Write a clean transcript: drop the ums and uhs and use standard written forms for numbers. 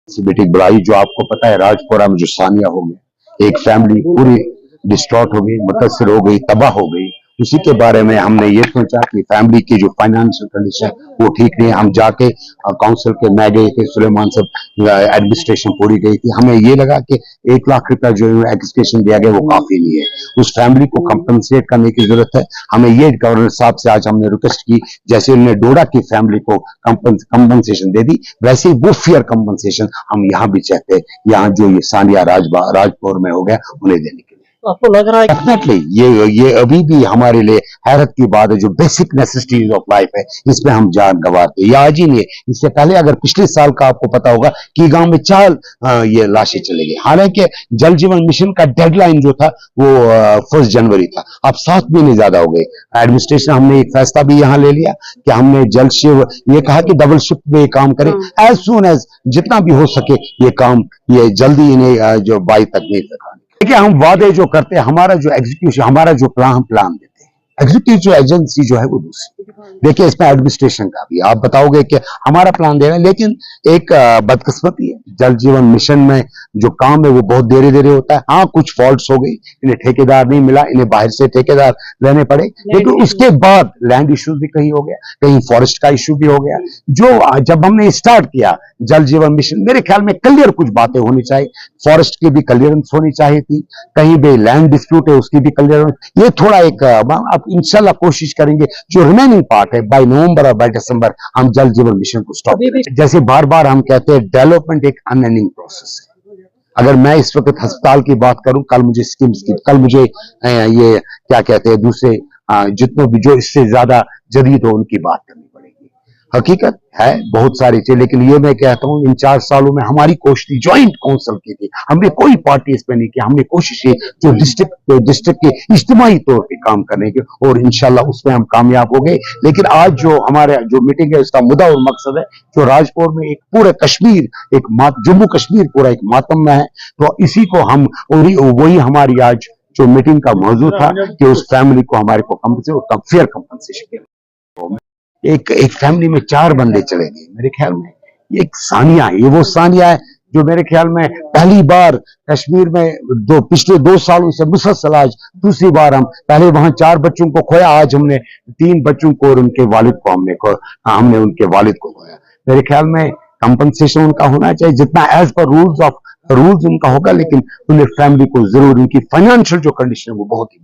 बेटी बुलाई जो आपको पता है राजपुरा में जो सानिया हो गया, एक फैमिली पूरी डिस्ट्रॉट हो गई, मुतासर हो गई, तबाह हो गई। उसी के बारे में हमने ये सोचा कि फैमिली की जो फाइनेंशियल कंडीशन वो ठीक नहीं है। हम जाके काउंसिल के मैं गए थे, सुलेमान साहब एडमिनिस्ट्रेशन पूरी गई थी। हमें ये लगा कि 1 लाख रुपया जो एजुकेशन दिया गया वो काफी नहीं है, उस फैमिली को कंपनसेट करने की जरूरत है। हमें ये गवर्नर साहब से आज हमने रिक्वेस्ट की, जैसे उन्होंने डोडा की फैमिली को कंपनसेशन दे दी, वैसे ही वो फेयर कंपनसेशन हम यहाँ भी चाहते हैं, यहाँ जो ये सानिया राजपुर में हो गया उन्हें देने के लिए। आपको लग रहा है डेफिनेटली ये अभी भी हमारे लिए हैरत की बात है, जो बेसिक नेसेसिटीज ऑफ लाइफ है इसमें हम जान गंवाते। ये आज ही नहीं है, इससे पहले अगर पिछले साल का आपको पता होगा कि गांव में 4 ये लाशें चले गई। हालांकि जल जीवन मिशन का डेडलाइन जो था वो 1 जनवरी था, अब 7 महीने ज्यादा हो गए। एडमिनिस्ट्रेशन हमने एक फैसला भी यहाँ ले लिया कि हमने जल शिव ये कहा कि डबल शिफ्ट में ये काम करें, एज सुन एज जितना भी हो सके ये काम ये जल्दी इन्हें जो 22 तक नहीं लगा। देखिए हम वादे जो करते हैं, हमारा जो एग्जीक्यूशन, हमारा जो प्लान देते हैं, एग्जीक्यूटिव जो एजेंसी जो है वो दूसरी। देखिए इसमें एडमिनिस्ट्रेशन का भी आप बताओगे कि हमारा प्लान दे रहे हैं, लेकिन एक बदकिस्मती है, जल जीवन मिशन में जो काम है वो बहुत देरी देरी होता है। हाँ कुछ फॉल्ट्स हो गई, इन्हें ठेकेदार नहीं मिला, इन्हें बाहर से ठेकेदार लेने पड़े, लेकिन उसके बाद लैंड इश्यूज भी कहीं हो गया, कहीं फॉरेस्ट का इश्यू भी हो गया। जो जब हमने स्टार्ट किया जल जीवन मिशन, मेरे ख्याल में क्लियर कुछ बातें होनी चाहिए, फॉरेस्ट की भी क्लियरेंस होनी चाहिए थी, कहीं भी लैंड डिस्प्यूट है उसकी भी क्लियरेंस, ये थोड़ा एक अब इंशाल्लाह कोशिश करेंगे जो रिमेनिंग पार्ट है बाय नवंबर और बाय दिसंबर हम जल जीवन मिशन को स्टॉप करें। जैसे बार बार हम कहते हैं डेवलपमेंट एक अनएंडिंग प्रोसेस है। अगर मैं इस वक्त अस्पताल की बात करूं, कल मुझे स्कीम्स की, कल मुझे ये क्या कहते हैं दूसरे जितने भी जो इससे ज्यादा जदीद हो उनकी बात करनी पड़ेगी। हकीकत है बहुत सारी चीज, लेकिन ये मैं कहता हूं इन 4 सालों में हमारी कोशिश ज्वाइंट काउंसिल की थी, हमने कोई पार्टी इस पे नहीं की, हमने कोशिश की जो डिस्ट्रिक्ट के इज्तिमाई तौर पे काम करने की, और इंशाल्लाह उसमें हम कामयाब हो गए। लेकिन आज जो हमारे जो मीटिंग है उसका मुद्दा और मकसद है जो राजपुर में एक पूरे कश्मीर, एक जम्मू कश्मीर पूरा एक मातम में है, तो इसी को हम वही हमारी आज जो मीटिंग का मौजू था कि उस फैमिली को हमारे को फेयर कंपनसेशन। एक फैमिली में 4 बंदे चले गए, मेरे ख्याल में ये एक सानिया है, ये वो सानिया है जो मेरे ख्याल में पहली बार कश्मीर में पिछले 2 सालों से मुसलसल आज दूसरी बार हम, पहले वहां 4 बच्चों को खोया, आज हमने 3 बच्चों को और उनके वालिद को हमने उनके वालिद को खोया। मेरे ख्याल में कंपनसेशन उनका होना चाहिए जितना एज पर रूल्स उनका होगा, लेकिन उन्हें फैमिली को जरूर, उनकी फाइनेंशियल जो कंडीशन है वो बहुत ही